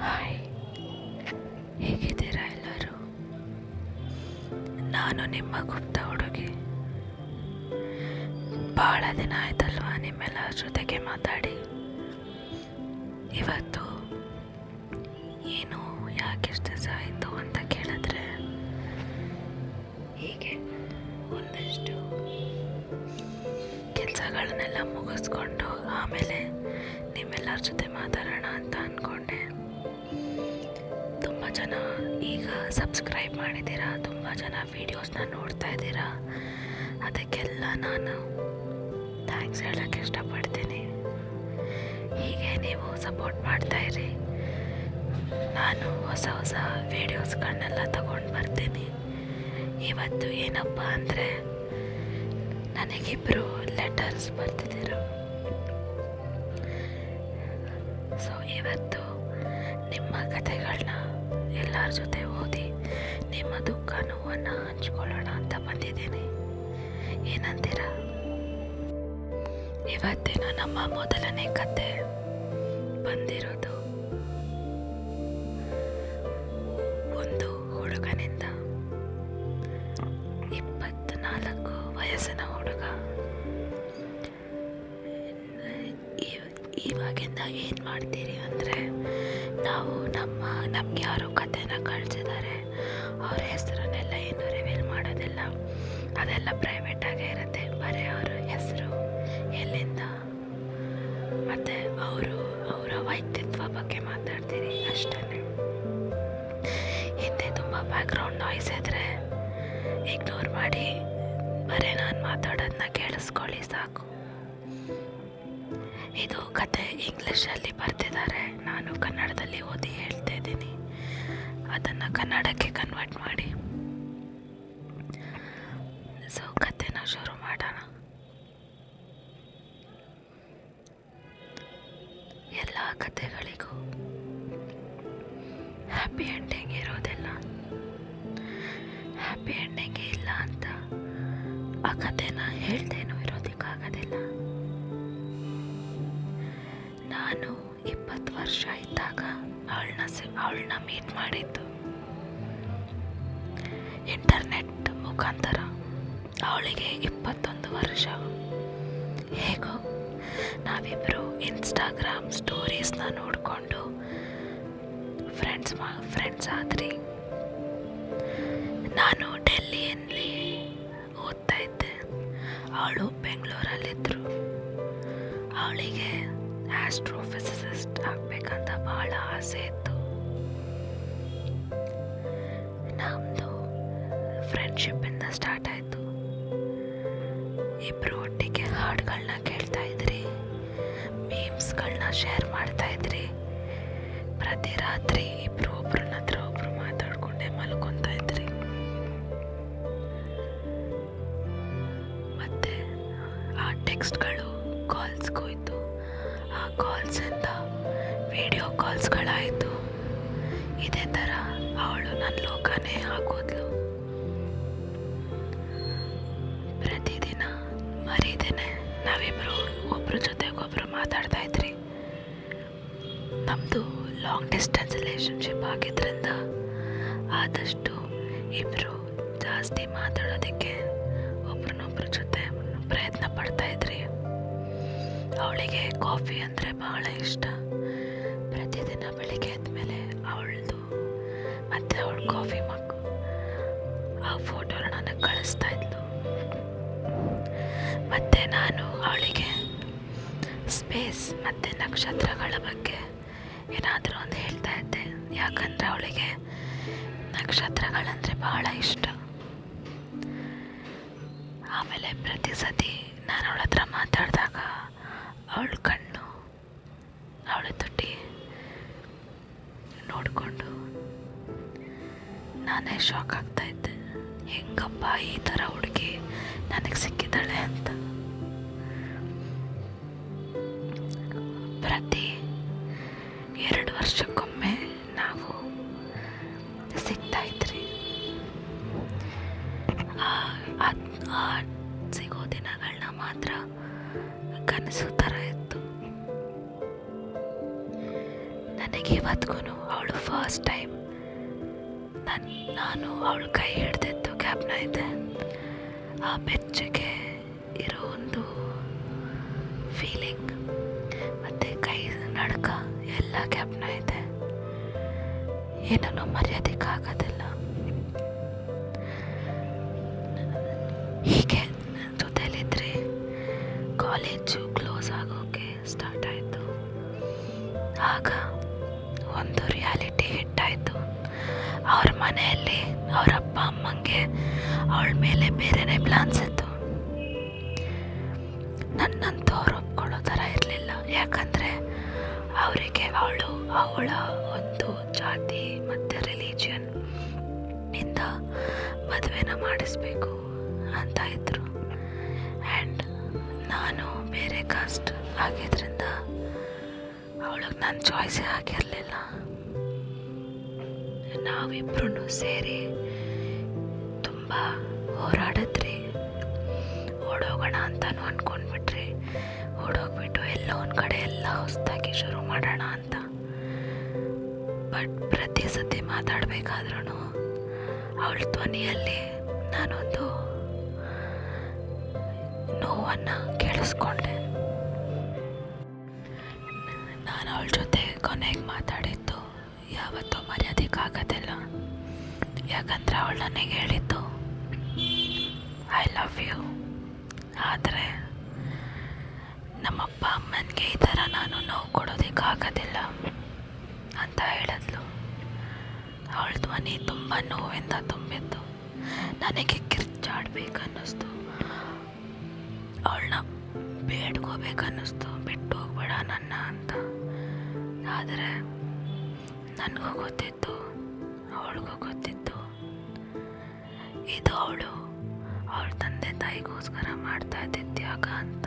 Hi, ಹೇಗಿದ್ದೀರಾ ಎಲ್ಲರೂ? ನಾನು ನಿಮ್ಮ ಗುಪ್ತ ಹುಡುಗಿ. ಭಾಳ ದಿನ ಆಯ್ತಲ್ವಾ ನಿಮ್ಮೆಲ್ಲರ ಜೊತೆಗೆ ಮಾತಾಡಿ. ಇವತ್ತು ಏನು ಯಾಕೆಷ್ಟು ದಿವಸ ಆಯಿತು ಅಂತ ಕೇಳಿದ್ರೆ, ಹೀಗೆ ಒಂದಷ್ಟು ಕೆಲಸಗಳನ್ನೆಲ್ಲ ಮುಗಿಸ್ಕೊಂಡು ಆಮೇಲೆ ನಿಮ್ಮೆಲ್ಲರ ಜೊತೆ ಮಾತಾಡೋಣ ಅಂತ ಅಂದ್ಕೊಂಡೆ. ತುಂಬ ಜನ ಈಗ ಸಬ್ಸ್ಕ್ರೈಬ್ ಮಾಡಿದ್ದೀರಾ, ತುಂಬ ಜನ ವೀಡಿಯೋಸ್ನ ನೋಡ್ತಾ ಇದ್ದೀರಾ. ಅದಕ್ಕೆಲ್ಲ ನಾನು ಥ್ಯಾಂಕ್ಸ್ ಹೇಳೋಕ್ಕೆ ಇಷ್ಟಪಡ್ತೀನಿ. ಹೀಗೆ ನೀವು ಸಪೋರ್ಟ್ ಮಾಡ್ತಾಯಿರಿ. ನಾನು ಹೊಸ ಹೊಸ ವೀಡಿಯೋಸ್ಗಳನ್ನೆಲ್ಲ ತಗೊಂಡು ಬರ್ತೀನಿ. ಇವತ್ತು ಏನಪ್ಪ ಅಂದರೆ, ನನಗಿಬ್ಬರು ಲೆಟರ್ಸ್ ಬರ್ತಿದ್ದೀರು. ಸೊ ಇವತ್ತು ನಿಮ್ಮ ಕಥೆಗಳನ್ನ ಎಲ್ಲರ ಜೊತೆ ಓದಿ ನಿಮ್ಮ ದುಃಖ ನೋವನ್ನು ಹಂಚ್ಕೊಳ್ಳೋಣ ಅಂತ ಬಂದಿದ್ದೀನಿ. ಏನಂತೀರಾ? ಇವತ್ತಿನ ನಮ್ಮ ಮೊದಲನೇ ಕತೆ ಬಂದಿರೋದು ಒಂದು ಹುಡುಗನಿಂದ. 24 ವಯಸ್ಸಿನ ಹುಡುಗ. ಇವಾಗಿಂದ ಏನು ಮಾಡ್ತೀರಿ ಅಂದರೆ, ನಾವು ನಮ್ಗೆ ಯಾರು ಕಥೆನ ಕಳಿಸಿದ್ದಾರೆ ಅವ್ರ ಹೆಸರನ್ನೆಲ್ಲ ಏನು ರಿವೀಲ್ ಮಾಡೋದಿಲ್ಲ. ಅದೆಲ್ಲ ಪ್ರೈವೇಟಾಗೇ ಇರುತ್ತೆ. ಬರೀ ಅವರ ಹೆಸರು, ಎಲ್ಲಿಂದ, ಮತ್ತು ಅವರ ವ್ಯಕ್ತಿತ್ವ ಬಗ್ಗೆ ಮಾತಾಡ್ತೀರಿ ಅಷ್ಟೇ. ಹಿಂದೆ ತುಂಬ ಬ್ಯಾಕ್ಗ್ರೌಂಡ್ ನಾಯ್ಸ್ ಇದ್ದರೆ ಇಗ್ನೋರ್ ಮಾಡಿ, ಬರೀ ನಾನು ಮಾತಾಡೋದನ್ನ ಕೇಳಿಸ್ಕೊಳ್ಳಿ ಸಾಕು. ಇದು ಕತೆ ಇಂಗ್ಲೀಷಲ್ಲಿ ಬರ್ತಿದ್ದಾರೆ, ನಾನು ಕನ್ನಡದಲ್ಲಿ ಓದಿ ಹೇಳ್ತಾ ಇದ್ದೀನಿ. ಅದನ್ನು ಕನ್ನಡಕ್ಕೆ ಕನ್ವರ್ಟ್ ಮಾಡಿ. ಸೊ ಕತೆನ ಶುರು ಮಾಡೋಣ. ಎಲ್ಲ ಕತೆಗಳಿಗೂ ಹ್ಯಾಪಿ ಎಂಡಿಂಗ್ ಇರೋದಿಲ್ಲ. ಹ್ಯಾಪಿ ಎಂಡಿಂಗ್ ಇಲ್ಲ ಅಂತ ಆ ಕತೆನ ಹೇಳ್ದೇನೂ ಇರೋದಕ್ಕಾಗೋದಿಲ್ಲ. ನಾನು 20 ವರ್ಷ ಇದ್ದಾಗ ಅವಳನ್ನ ಮೀಟ್ ಮಾಡಿದ್ದು ಇಂಟರ್ನೆಟ್ ಮುಖಾಂತರ. ಅವಳಿಗೆ 21 ವರ್ಷ. ಹೇಗೋ ನಾವಿಬ್ಬರು ಇನ್ಸ್ಟಾಗ್ರಾಮ್ ಸ್ಟೋರೀಸ್ನ ನೋಡಿಕೊಂಡು ಫ್ರೆಂಡ್ಸ್ ಆದ್ರಿ. ನಾನು ಡೆಲ್ಲಿಯಲ್ಲಿ ಓದ್ತಾ ಇದ್ದೆ, ಅವಳು ಬೆಂಗಳೂರಲ್ಲಿದ್ದರು. ಅವಳಿಗೆ ಆಸ್ಟ್ರೋಫಿಸಿಸಿಸ್ಟ್ ಆಗಬೇಕಂತ ಭಾಳ ಆಸೆ ಇತ್ತು. ನಮ್ಮದು ಫ್ರೆಂಡ್ಶಿಪ್ಪಿಂದ ಸ್ಟಾರ್ಟ್ ಆಯಿತು. ಇಬ್ಬರು ಒಟ್ಟಿಗೆ ಹಾಡುಗಳನ್ನ ಕೇಳ್ತಾ ಇದ್ರಿ, ಮೀಮ್ಸ್ಗಳನ್ನ ಶೇರ್ ಮಾಡ್ತಾ ಇದ್ರಿ. ಪ್ರತಿ ರಾತ್ರಿ ಇಬ್ಬರು ಒಬ್ರನ್ನ ಹತ್ರ ಒಬ್ರು ಮಾತಾಡ್ಕೊಂಡೆ ಮಲ್ಕೊತಾ ಇದ್ರಿ. ಮತ್ತು ಆ ಟೆಕ್ಸ್ಟ್ಗಳು ಕಾಲ್ಸ್ಗೋಯ್ತು. ಆ ಕಾಲ್ಸಿಂದ ವಿಡಿಯೋ ಕಾಲ್ಸ್ಗಳಾಯಿತು. ಇದೇ ಥರ ಅವಳು ನನ್ನ ಲೋಕನೇ ಆಗೋದ್ಲು. ಪ್ರತಿದಿನ ಮರೀದೇನೆ ನಾವಿಬ್ಬರು ಒಬ್ರ ಜೊತೆಗೊಬ್ರು ಮಾತಾಡ್ತಾ ಇದ್ರಿ. ನಮ್ಮದು ಲಾಂಗ್ ಡಿಸ್ಟೆನ್ಸ್ ರಿಲೇಷನ್ಶಿಪ್ ಆಗಿದ್ದರಿಂದ ಆದಷ್ಟು ಇಬ್ಬರು ಜಾಸ್ತಿ ಮಾತಾಡೋದಕ್ಕೆ ಒಬ್ರನ್ನೊಬ್ರ ಜೊತೆ ಪ್ರಯತ್ನ ಪಡ್ತಾ ಇದ್ರಿ. ಅವಳಿಗೆ ಕಾಫಿ ಅಂದರೆ ಬಹಳ ಇಷ್ಟ. ಪ್ರತಿದಿನ ಬೆಳಿಗ್ಗೆ ಎದ್ಮೇಲೆ ಅವಳದು ಮತ್ತು ಅವಳ ಕಾಫಿ ಮಗ್ ಆ ಫೋಟೋನ ನನಗೆ ಕಳಿಸ್ತಾ ಇದ್ಲು. ಮತ್ತು ನಾನು ಅವಳಿಗೆ ಸ್ಪೇಸ್ ಮತ್ತು ನಕ್ಷತ್ರಗಳ ಬಗ್ಗೆ ಏನಾದರೂ ಒಂದು ಹೇಳ್ತಾ ಇದ್ದೆ. ಯಾಕಂದರೆ ಅವಳಿಗೆ ನಕ್ಷತ್ರಗಳಂದರೆ ಬಹಳ ಇಷ್ಟ. ಆಮೇಲೆ ಪ್ರತಿ ಸತಿ ನಾನು ಅವಳ ಹತ್ರ ಮಾತಾಡಿದಾಗ ಅವಳ ಕಣ್ಣು, ಅವಳ ತುಟಿ ನೋಡಿಕೊಂಡು ನಾನೇ ಶಾಕ್ ಆಗ್ತಾ ಇದ್ದೆ. ಹೆಂಗಪ್ಪ ಈ ಥರ ಹುಡುಗಿ ನನಗೆ ಸಿಕ್ಕಿದ್ದಾಳೆ ಅಂತ. ಪ್ರತಿ 2 ವರ್ಷಕ್ಕೊಮ್ಮೆ ನಾವು ಸಿಗ್ತಾ ಇದ್ರಿ. ಸಿಗೋ ದಿನಗಳನ್ನ ಮಾತ್ರ ಕನಸು ಥರ ಇತ್ತು. ಇವತ್ತಿಗೂ ಅವಳು ಫಸ್ಟ್ ಟೈಮ್ ನಾನು ಅವಳ ಕೈ ಹಿಡ್ದಿದ್ದು ಜ್ಞಾಪನ ಇದೆ. ಆ ಬೆಚ್ಚಗೆ ಇರೋ ಒಂದು ಫೀಲಿಂಗ್ ಮತ್ತು ಕೈ ನಡ್ಕ ಎಲ್ಲ ಜ್ಞಾಪನ ಇದೆ. ಏನನ್ನೂ ಮರೆಯೋದಕ್ಕಾಗೋದಿಲ್ಲ. ಹೀಗೆ ಜೊತೆಲಿದ್ರೆ ಕಾಲೇಜು ಕ್ಲೋಸ್ ಆಗೋಕ್ಕೆ ಸ್ಟಾರ್ಟ್ ಆಯಿತು. ಆಗ ಒಂದು ರಿಯಾಲಿಟಿ ಹಿಟ್ಟಾಯಿತು. ಅವ್ರ ಮನೆಯಲ್ಲಿ ಅವ್ರ ಅಪ್ಪ ಅಮ್ಮಂಗೆ ಅವಳ ಮೇಲೆ ಬೇರೆನೇ ಪ್ಲಾನ್ಸ್ ಇತ್ತು. ನನ್ನಂತೂ ಅವ್ರು ಒಪ್ಕೊಳ್ಳೋ ಥರ ಇರಲಿಲ್ಲ. ಯಾಕಂದರೆ ಅವರಿಗೆ ಅವಳ ಒಂದು ಜಾತಿ ಮತ್ತು ರಿಲಿಜಿಯನ್ ಇಂದ ಮದುವೆನ ಮಾಡಿಸ್ಬೇಕು ಅಂತ ಇದ್ದರು. ಆ್ಯಂಡ್ ನಾನು ಬೇರೆ ಕಾಸ್ಟ್ ಆಗಿದ್ದರಿಂದ ಅವಳಿಗೆ ನನ್ನ ಚಾಯ್ಸೇ ಆಗಿರಲಿಲ್ಲ. ನಾವಿಬ್ರು ಸೇರಿ ತುಂಬ ಹೋರಾಡಿದ್ರಿ. ಓಡೋಗೋಣ ಅಂತಲೂ ಅಂದ್ಕೊಂಡ್ಬಿಟ್ರಿ. ಓಡೋಗ್ಬಿಟ್ಟು ಎಲ್ಲೋ ಒಂದು ಕಡೆ ಎಲ್ಲ ಹೊಸದಾಗಿ ಶುರು ಮಾಡೋಣ ಅಂತ. ಬಟ್ ಪ್ರತಿ ಸತಿ ಮಾತಾಡಬೇಕಾದ್ರೂ ಅವಳ ಧ್ವನಿಯಲ್ಲಿ ನಾನೊಂದು ನೋವನ್ನು ಕೇಳಿಸ್ಕೊಂಡೆ. ನಾನು ಅವಳ ಜೊತೆ ಕೊನೆಗೆ ಮಾತಾಡಿದ್ದು ಯಾವತ್ತೂ ಮರೆಯೋದಕ್ಕಾಗೋದಿಲ್ಲ. ಯಾಕಂದರೆ ಅವಳು ನನಗೆ ಹೇಳಿದ್ದು ಐ ಲವ್ ಯು. ಆದರೆ ನಮ್ಮಪ್ಪ ಅಮ್ಮನಿಗೆ ಈ ಥರ ನಾನು ನೋವು ಕೊಡೋದಕ್ಕಾಗೋದಿಲ್ಲ ಅಂತ ಹೇಳಿದ್ಲು. ಅವಳ ಧ್ವನಿ ತುಂಬ ನೋವಿಂದ ತುಂಬಿತ್ತು. ನನಗೆ ಕಿರ್ಚಾಡ್ಬೇಕನ್ನಿಸ್ತು. ಅವಳನ್ನ ಬೇಡ್ಕೋಬೇಕನ್ನಿಸ್ತು, ಬಿಟ್ಟು ಹೋಗ್ಬೇಡ ನನ್ನ ಅಂತ. ಆದರೆ ನನಗೂ ಗೊತ್ತಿತ್ತು, ಅವಳಿಗೂ ಗೊತ್ತಿತ್ತು, ಇದು ಅವಳ ತಂದೆ ತಾಯಿಗೋಸ್ಕರ ಮಾಡ್ತಾ ಇದ್ದ ತ್ಯಾಗ ಅಂತ.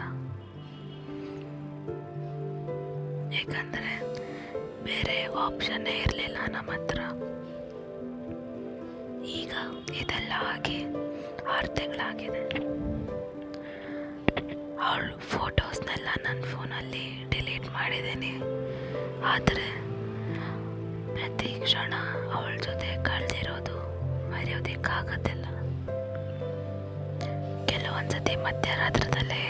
ಏಕೆಂದರೆ ಬೇರೆ ಆಪ್ಷನ್ನೇ ಇರಲಿಲ್ಲ ನಮ್ಮ ಹತ್ರ. ಈಗ ಇದೆಲ್ಲ ಆಗಿ 6 ತಿಂಗಳಾಗಿದೆ. ಅವಳ ಫೋಟೋಸ್ನೆಲ್ಲ ನನ್ನ ಫೋನಲ್ಲಿ ಡಿಲೀಟ್ ಮಾಡಿದ್ದೀನಿ. ಆದರೆ ಪ್ರತಿ ಕ್ಷಣ ಅವಳ ಜೊತೆ ಕಳೆದಿರೋದು ಮರೆಯೋದಕ್ಕಾಗೋದಿಲ್ಲ. ಕೆಲವೊಂದ್ಸತಿ ಮಧ್ಯರಾತ್ರದಲ್ಲೇ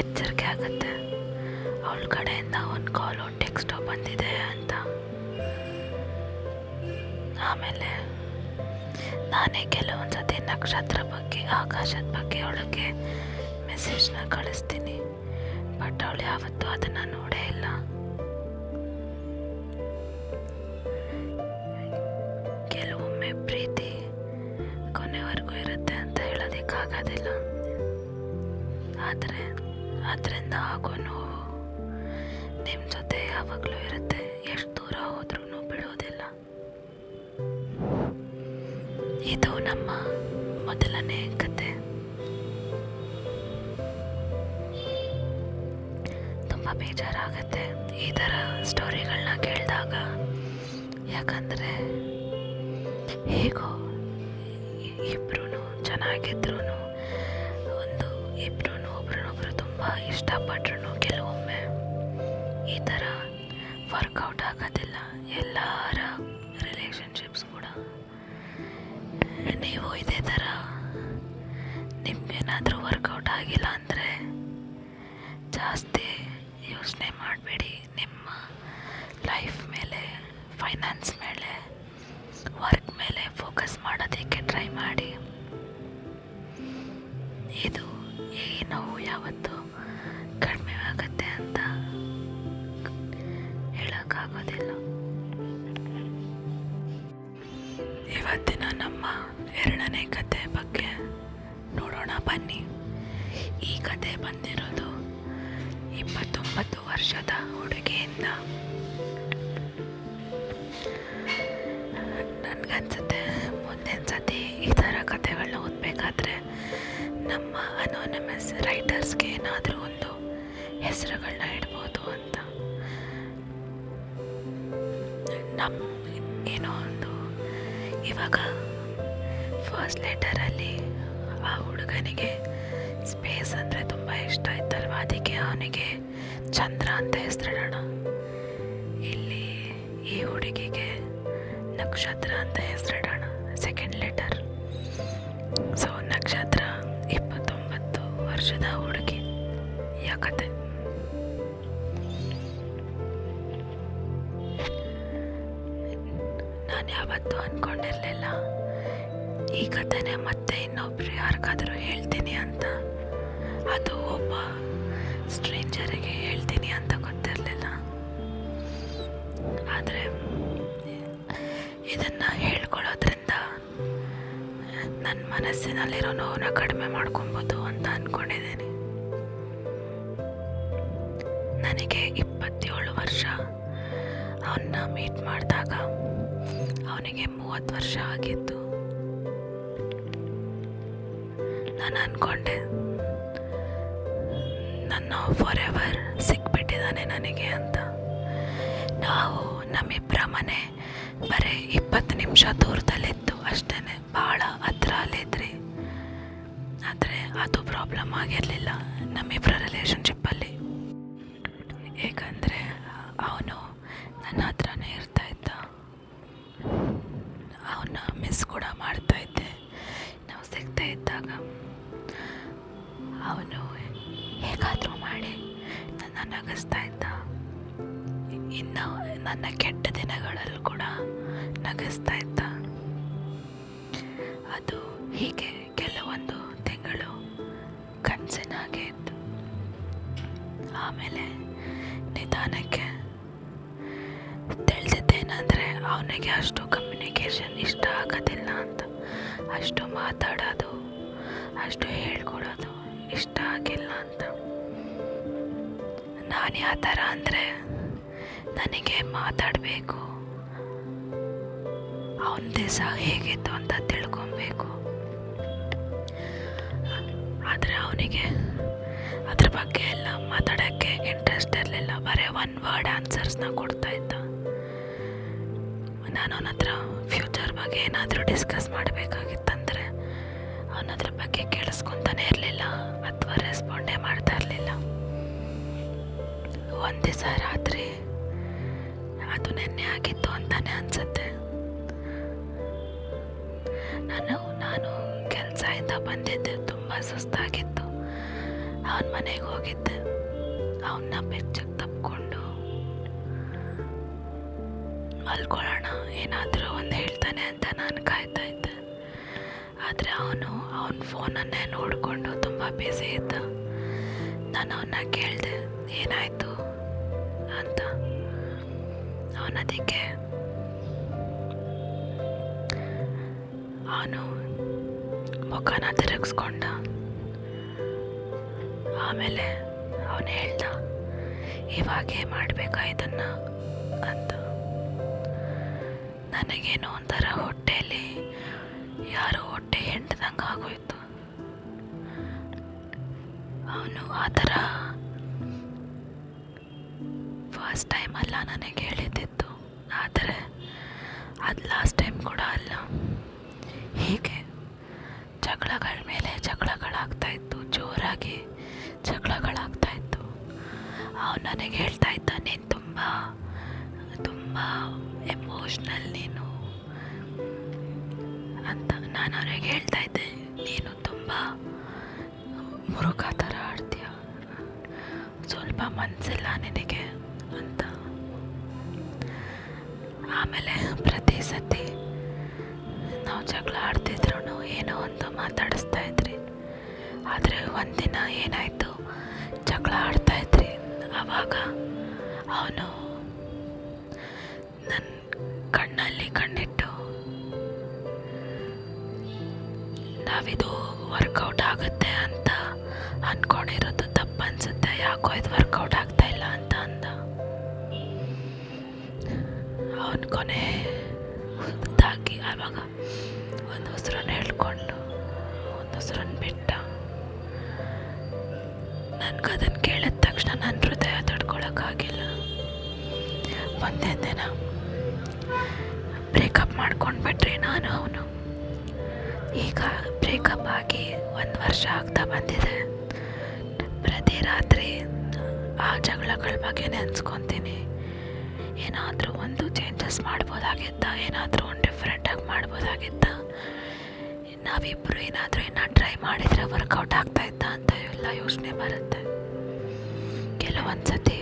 ಎಚ್ಚರಿಕೆ ಆಗುತ್ತೆ, ಅವಳ ಕಡೆಯಿಂದ ಒಂದು ಕಾಲು ಟೆಕ್ಸ್ಟೋ ಬಂದಿದೆ ಅಂತ. ಆಮೇಲೆ ನಾನೇ ಕೆಲವೊಂದ್ಸತಿ ನಕ್ಷತ್ರ ಬಗ್ಗೆ, ಆಕಾಶದ ಬಗ್ಗೆ ಅವಳಿಗೆ ಮೆಸೇಜ್ನ ಕಳಿಸ್ತೀನಿ. ಬಟ್ ಅವಳು ಯಾವತ್ತೂ ಅದನ್ನು ನೋಡೇ ಇಲ್ಲ. ಕೆಲವೊಮ್ಮೆ ಪ್ರೀತಿ ಕೊನೆವರೆಗೂ ಇರುತ್ತೆ ಅಂತ ಹೇಳೋದಕ್ಕಾಗೋದಿಲ್ಲ. ಆದರೆ ಅದರಿಂದ ಆಗೋ ನೋವು ನಿಮ್ಮ ಜೊತೆ ಯಾವಾಗಲೂ ಇರುತ್ತೆ. ಎಷ್ಟು ದೂರ ಹೋದ್ರೂ ಬಿಡೋದಿಲ್ಲ. ಇದು ನಮ್ಮ ಮೊದಲನೇ ಕತೆ. ತುಂಬ ಬೇಜಾರಾಗತ್ತೆ ಈ ಥರ ಸ್ಟೋರಿಗಳನ್ನ ಕೇಳಿದಾಗ. ಯಾಕಂದರೆ ಹೇಗೋ ಇಬ್ಬರೂ ಚೆನ್ನಾಗಿದ್ರು, ಒಬ್ರನ್ನೊಬ್ರು ತುಂಬ ಇಷ್ಟಪಟ್ರು ಕೆಲವೊಮ್ಮೆ ಈ ಥರ ವರ್ಕೌಟ್ ಆಗೋದಿಲ್ಲ. ಎಲ್ಲರ ರಿಲೇಷನ್ಶಿಪ್ಸ್ ಕೂಡ. ನೀವು ಇದೇ ಥರ ನಿಮ್ಗೇನಾದರೂ ವರ್ಕೌಟ್ ಆಗಿಲ್ಲ ಅಂದರೆ ಜಾಸ್ತಿ ಯೋಚನೆ ಮಾಡಬೇಡಿ. ನಿಮ್ಮ ಲೈಫ್ ಮೇಲೆ, ಫೈನಾನ್ಸ್ ಮೇಲೆ, ವರ್ಕ್ ಮೇಲೆ ಫೋಕಸ್ ಮಾಡೋದಕ್ಕೆ ಟ್ರೈ ಮಾಡಿ. ಇದು ಈ ನೋವು ಯಾವತ್ತೂ ಕಡಿಮೆ ಆಗುತ್ತೆ ಅಂತ ಹೇಳೋಕ್ಕಾಗೋದಿಲ್ಲ. ಇವತ್ತಿನ ನಮ್ಮ 2ನೇ ಕತೆ ಬಗ್ಗೆ ನೋಡೋಣ ಬನ್ನಿ. ಈ ಕತೆ ಬಂದಿರೋದು 29 ವರ್ಷದ ಹುಡುಗಿಯಿಂದ. ನನಗನ್ಸುತ್ತೆ ಮುಂದಿನ ಸತಿ ಈ ಥರ ಕತೆಗಳನ್ನ ಓದಬೇಕಾದ್ರೆ ನಮ್ಮ ಅನೋನಿಮಸ್ ರೈಟರ್ಸ್ಗೆ ಏನಾದರೂ ಒಂದು ಹೆಸರುಗಳನ್ನ ಇಡ್ಬೋದು ಅಂತ. ಏನೋ ಒಂದು ಇವಾಗ ಫಸ್ಟ್ ಲೆಟರಲ್ಲಿ ಆ ಹುಡುಗನಿಗೆ ಸ್ಪೇಸ್ ಅಂದರೆ ತುಂಬ ಇಷ್ಟ ಆಯ್ತಲ್ವ, ಅದಕ್ಕೆ ಅವನಿಗೆ ಚಂದ್ರ ಅಂತ ಹೆಸರಿಡೋಣ. ಇಲ್ಲಿ ಈ ಹುಡುಗಿಗೆ ನಕ್ಷತ್ರ ಅಂತ ಹೆಸರಿಡೋಣ, ಸೆಕೆಂಡ್ ಲೆಟರ್. ಸೊ ನಕ್ಷತ್ರ 29 ವರ್ಷದ ಹುಡುಗಿ. ಯಾಕತೆ ನಾನು ಯಾವತ್ತೂ ಅಂದ್ಕೊಂಡಿರಲಿಲ್ಲ ಈ ಕಥೆನೇ ಮತ್ತೆ ಇನ್ನೊಬ್ರು ಯಾರಿಗಾದರೂ ಹೇಳ್ತೀನಿ ಅಂತ. ಅದು ಒಬ್ಬ ಸ್ಟ್ರೇಂಜರಿಗೆ ಹೇಳ್ತೀನಿ ಅಂತ ಗೊತ್ತಿರಲಿಲ್ಲ. ಆದರೆ ಇದನ್ನು ಹೇಳ್ಕೊಳ್ಳೋದ್ರಿಂದ ನನ್ನ ಮನಸ್ಸಿನಲ್ಲಿರೋ ನೋವನ್ನ ಕಡಿಮೆ ಮಾಡ್ಕೊಬೋದು ಅಂತ ಅಂದ್ಕೊಂಡಿದ್ದೀನಿ. ನನಗೆ 27 ವರ್ಷ. ಅವನ್ನ ಮೀಟ್ ಮಾಡಿದಾಗ ಅವನಿಗೆ 30 ವರ್ಷ ಆಗಿತ್ತು. ನಾನು ಅಂದ್ಕೊಂಡೆ ನನ್ನ ಫಾರ್ ಎವರ್ ಸಿಕ್ಬಿಟ್ಟಿದ್ದಾನೆ ನನಗೆ ಅಂತ. ನಾವು ನಮ್ಮಿಬ್ಬರ ಮನೆ ಬರೀ 20 ನಿಮಿಷ ದೂರದಲ್ಲಿತ್ತು ಅಷ್ಟೇ, ಭಾಳ ಹತ್ರ ಅಲ್ಲಿದ್ರಿ. ಆದರೆ ಅದು ಪ್ರಾಬ್ಲಮ್ ಆಗಿರಲಿಲ್ಲ ನಮ್ಮಿಬ್ಬರ ರಿಲೇಷನ್ಶಿಪ್ಪಲ್ಲಿ. ಏಕೆಂದರೆ ಅವನು ನನ್ನ ಹತ್ರನೇ ಇರ್ತಾಯಿದ್ದ, ಅವನ್ನ ಮಿಸ್ ಕೂಡ ಮಾಡ್ತಾಯಿದ್ದೆ. ನಾವು ಸಿಗ್ತಾ ಇದ್ದಾಗ ಅವನು ಹೇಗಾದರೂ ಮಾಡಿ ನನ್ನ ನಗಿಸ್ತಾ ಇದ್ದ. ಇನ್ನು ನನ್ನ ಕೆಟ್ಟ ದಿನಗಳಲ್ಲೂ ಕೂಡ ನಗಿಸ್ತಾ ಇದ್ದ. ಅದು ಹೀಗೆ ಕೆಲವೊಂದು ತಿಂಗಳು ಕನಸಿನಾಗೆ ಇತ್ತು. ಆಮೇಲೆ ನಿಧಾನಕ್ಕೆ ತಿಳಿದಿದ್ದೇನೆಂದರೆ ಅವನಿಗೆ ಅಷ್ಟು ಕಮ್ಯುನಿಕೇಷನ್ ಇಷ್ಟ ಆಗೋದಿಲ್ಲ ಅಂತ. ಅಷ್ಟು ಮಾತಾಡೋದು, ಅಷ್ಟು ಹೇಳ್ಕೊಡೋದು ಇಷ್ಟ ಆಗಿಲ್ಲ ಅಂತ. ನಾನು ಯಾವ ಥರ ಅಂದರೆ ನನಗೆ ಮಾತಾಡಬೇಕು, ಅವನ ದಿವಸ ಹೇಗಿತ್ತು ಅಂತ ತಿಳ್ಕೊಬೇಕು. ಆದರೆ ಅವನಿಗೆ ಅದ್ರ ಬಗ್ಗೆ ಎಲ್ಲ ಮಾತಾಡೋಕ್ಕೆ ಇಂಟ್ರೆಸ್ಟ್ ಇರಲಿಲ್ಲ. ಬರೀ 1 ವರ್ಡ್ ಆನ್ಸರ್ಸ್ನ ಕೊಡ್ತಾ ಇದ್ದ. ನಾನು ಅವನ ಹತ್ರ ಫ್ಯೂಚರ್ ಬಗ್ಗೆ ಏನಾದರೂ ಡಿಸ್ಕಸ್ ಮಾಡಬೇಕಾಗಿತ್ತಂದರೆ ಅವನ ಅದ್ರ ಬಗ್ಗೆ ಕೇಳಿಸ್ಕೊತಾನೆ ಇರಲಿಲ್ಲ ಅಥವಾ ರೆಸ್ಪಾಂಡೇ ಮಾಡ್ತಾ ಇರಲಿಲ್ಲ. ಒಂದು ದಿವಸ ರಾತ್ರಿ, ಅದು ನೆನ್ನೆ ಆಗಿತ್ತು ಅಂತಾನೆ ಅನಿಸುತ್ತೆ, ನಾನು ಕೆಲಸದಿಂದ ಬಂದಿದ್ದೆ, ತುಂಬ ಸುಸ್ತಾಗಿತ್ತು. ಅವನ ಮನೆಗೆ ಹೋಗಿದ್ದೆ. ಅವನ್ನ ಬೆಚ್ಚಗೆ ತಪ್ಕೊಂಡು ಮಲ್ಕೊಳ್ಳೋಣ, ಏನಾದರೂ ಒಂದು ಹೇಳ್ತಾನೆ ಅಂತ ನಾನು ಕಾಯ್ತಾ ಇದ್ದೆ. ಆದರೆ ಅವನ ಫೋನನ್ನೇ ನೋಡಿಕೊಂಡು ತುಂಬ ಬ್ಯುಸಿ ಇದ್ದ. ನಾನು ಅವನ್ನ ಕೇಳಿದೆ ಏನಾಯಿತು ಅಂತ. ಅವನದಕ್ಕೆ ಅವನು ಮುಖನ ತಿರುಗಿಸ್ಕೊಂಡ. ಆಮೇಲೆ ಅವನು ಹೇಳ್ದ, ಇವಾಗೇ ಮಾಡಬೇಕಾ ಇದನ್ನು ಅಂತ. ನನಗೇನೋ ಒಂಥರ ಹೊಟ್ಟೆಯಲ್ಲಿ ಯಾರೋ ಹೊಟ್ಟೆ ಹೆಂಡ್ದಂಗೆ ಆಗೋಯ್ತು. ಅವನು ಆ ಥರ ಫಸ್ಟ್ ಟೈಮ್ ಅಲ್ಲ ನನಗೆ ಹೇಳಿದ್ದಿತ್ತು, ಆದರೆ ಅದು ಲಾಸ್ಟ್ ಟೈಮ್ ಕೂಡ ಅಲ್ಲ. ಹೀಗೆ ಜಗಳಗಳ ಮೇಲೆ ಜಗಳಗಳಾಗ್ತಾಯಿತ್ತು, ಜೋರಾಗಿ ಜಗಳಗಳಾಗ್ತಾಯಿತ್ತು. ಅವನು ನನಗೆ ಹೇಳ್ತಾ ಇದ್ದ, ನೀನು ತುಂಬ ತುಂಬ ಎಮೋಷ್ನಲ್ ನೀನು ಅಂತ. ನಾನು ಅವ್ರಿಗೆ ಹೇಳ್ತಾ ಇದ್ದೆ, ನೀನು ತುಂಬ ಮುರುಕ ಥರ ಆಡ್ತೀಯ, ಸ್ವಲ್ಪ ಮನಸ್ಸಿಲ್ಲ ನಿನಗೆ ಅಂತ. ಆಮೇಲೆ ಪ್ರತಿ ಸತಿ ನಾವು ಜಗಳ ಆಡ್ತಿದ್ರು ಏನೋ ಒಂದು ಮಾತಾಡಿಸ್ತಾ ಇದ್ರಿ. ಆದರೆ ಒಂದಿನ ಏನಾಯಿತು, ಜಗಳ ಆಡ್ತಾಯಿದ್ರಿ. ಆವಾಗ ಅವನು ನನ್ನ ಕಣ್ಣಲ್ಲಿ ಕಣ್ಣಿಟ್ಟು, ನಾವಿದು ವರ್ಕೌಟ್ ಆಗುತ್ತೆ ಅಂತ ಅಂದ್ಕೊಂಡಿರೋದು ತಪ್ಪು ಅನಿಸುತ್ತೆ, ಯಾಕೋ ಇದು ವರ್ಕೌಟ್ ಆಗ್ತಾ ಇಲ್ಲ ಅಂತ ಅಂದ. ಅವನ ಕೊನೆ ತಾಗಿ ಆವಾಗ ಒಂದು ಉಸಿರನ್ನು ಹೇಳ್ಕೊಂಡು ಒಂದು ಉಸಿರನ್ನು ಬಿಟ್ಟ. ನನಗದನ್ನು ಕೇಳಿದ ತಕ್ಷಣ ನನ್ನ ಹೃದಯ ತಡ್ಕೊಳಕ್ಕಾಗಿಲ್ಲ. ಒಂದೇ ದಿನ ಬ್ರೇಕಪ್ ಮಾಡ್ಕೊಂಡ್ಬಿಟ್ರಿ ನಾನು ಅವನು. ಈಗ ಬ್ರೇಕಪ್ ಆಗಿ 1 ವರ್ಷ ಆಗ್ತಾ ಬಂದಿದೆ. ಪ್ರತಿ ರಾತ್ರಿ ಆ ಜಗಳಗಳ ಬಗ್ಗೆ ನೆನೆಸ್ಕೊತೀನಿ. ಏನಾದರೂ ಒಂದು ಚೇಂಜಸ್ ಮಾಡ್ಬೋದಾಗಿತ್ತ, ಏನಾದರೂ ಒಂದು ಡಿಫ್ರೆಂಟಾಗಿ ಮಾಡ್ಬೋದಾಗಿತ್ತ, ನಾವಿಬ್ಬರು ಏನಾದರೂ ಟ್ರೈ ಮಾಡಿದರೆ ವರ್ಕೌಟ್ ಆಗ್ತಾಯಿತ್ತ ಅಂತ ಎಲ್ಲ ಯೋಚನೆ ಬರುತ್ತೆ. ಕೆಲವೊಂದು ಸತಿ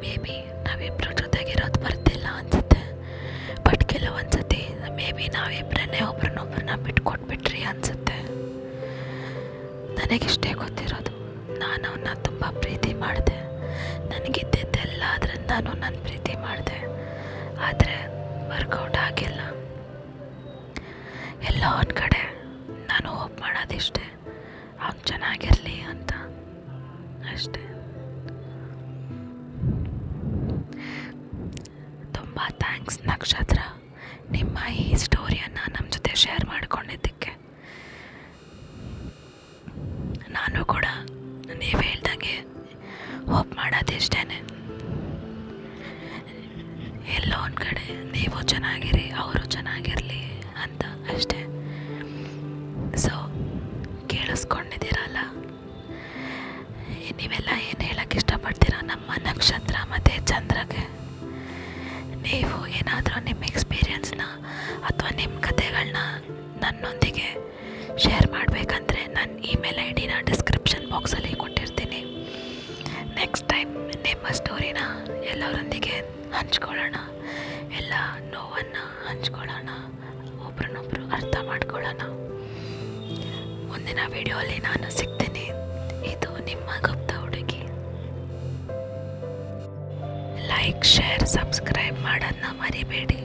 ಮೇ ಬಿ ನಾವಿಬ್ಬರು ಜೊತೆಗಿರೋದು ಬರ್ತಿಲ್ಲ ಅನಿಸುತ್ತೆ. ಬಟ್ ಕೆಲವೊಂದು ಸತಿ ಮೇ ಬಿ ನಾವಿಬ್ಬರನ್ನೇ ಒಬ್ರನ್ನೊಬ್ರನ್ನ ಬಿಟ್ಕೊಟ್ಬಿಟ್ರಿ ಅನಿಸುತ್ತೆ. ನನಗಿಷ್ಟೇ ಗೊತ್ತಿರೋದು, ನಾನು ಅವನ್ನ ತುಂಬ ಪ್ರೀತಿ ಮಾಡಿದೆ. ನನಗಿದ್ದೆಲ್ಲ ಅದರಿಂದನೂ ನಾನು ಪ್ರೀತಿ ಮಾಡಿದೆ. ಆದರೆ ವರ್ಕೌಟ್ ಆಗಿಲ್ಲ. ಎಲ್ಲ ಒಂದು ಕಡೆ ನಾನು ಹೋಪ್ ಮಾಡೋದಿಷ್ಟೇ, ಅವ್ನು ಚೆನ್ನಾಗಿರಲಿ ಅಂತ ಅಷ್ಟೇ. ತುಂಬ ಥ್ಯಾಂಕ್ಸ್ ನಕ್ಷತ್ರ, ನಿಮ್ಮ ಈ ಸ್ಟೋರಿಯನ್ನು ನಮ್ಮ ಜೊತೆ ಶೇರ್ ಮಾಡ್ಕೊಂಡಿದ್ದಕ್ಕೆ. ನಾನು ಕೂಡ ನೀವು ಹೇಳ್ದಂಗೆ ಹೋಪ್ ಮಾಡೋದಿಷ್ಟೇ, ಎಲ್ಲೋ ಒಂದು ಕಡೆ ನೀವು ಚೆನ್ನಾಗಿರಿ, ಅವರು ಚೆನ್ನಾಗಿರಲಿ ಅಂತ ಅಷ್ಟೇ. ಸೊ ಕೇಳಿಸ್ಕೊಂಡಿದ್ದೀರಲ್ಲ, ನೀವೆಲ್ಲ ಏನು ಹೇಳೋಕ್ಕೆ ಇಷ್ಟಪಡ್ತೀರಾ ನಮ್ಮ ನಕ್ಷತ್ರ ಮತ್ತು ಚಂದ್ರಗೆ? ನೀವು ಏನಾದರೂ ನಿಮ್ಮ ಎಕ್ಸ್ಪೀರಿಯನ್ಸ್ನ ಅಥವಾ ನಿಮ್ಮ ಕಥೆಗಳನ್ನ ನನ್ನೊಂದಿಗೆ ಶೇರ್ ಮಾಡಬೇಕಂದ್ರೆ ನನ್ನ ಇಮೇಲ್ ID-ನ ಡಿಸ್ಕ್ರಿಪ್ಷನ್ ಬಾಕ್ಸಲ್ಲಿ ಕೊಟ್ಟಿರ್ತೀನಿ. ನೆಕ್ಸ್ಟ್ ಟೈಮ್ ನಿಮ್ಮ ಸ್ಟೋರಿನ ಎಲ್ಲರೊಂದಿಗೆ ಹಂಚ್ಕೊಳ್ಳೋಣ, ಎಲ್ಲ ನೋವನ್ನು ಹಂಚ್ಕೊಳ್ಳೋಣ, ಒಬ್ರನ್ನೊಬ್ರು ಅರ್ಥ ಮಾಡ್ಕೊಳ್ಳೋಣ. ಮುಂದಿನ ವಿಡಿಯೋಲಿ ನಾನು ಸಿಗ್ತೀನಿ. ಇದು ನಿಮ್ಮ ಗುಪ್ತ ಹುಡುಗಿ. ಲೈಕ್, ಶೇರ್, ಸಬ್ಸ್ಕ್ರೈಬ್ ಮಾಡೋದನ್ನ ಮರಿಬೇಡಿ.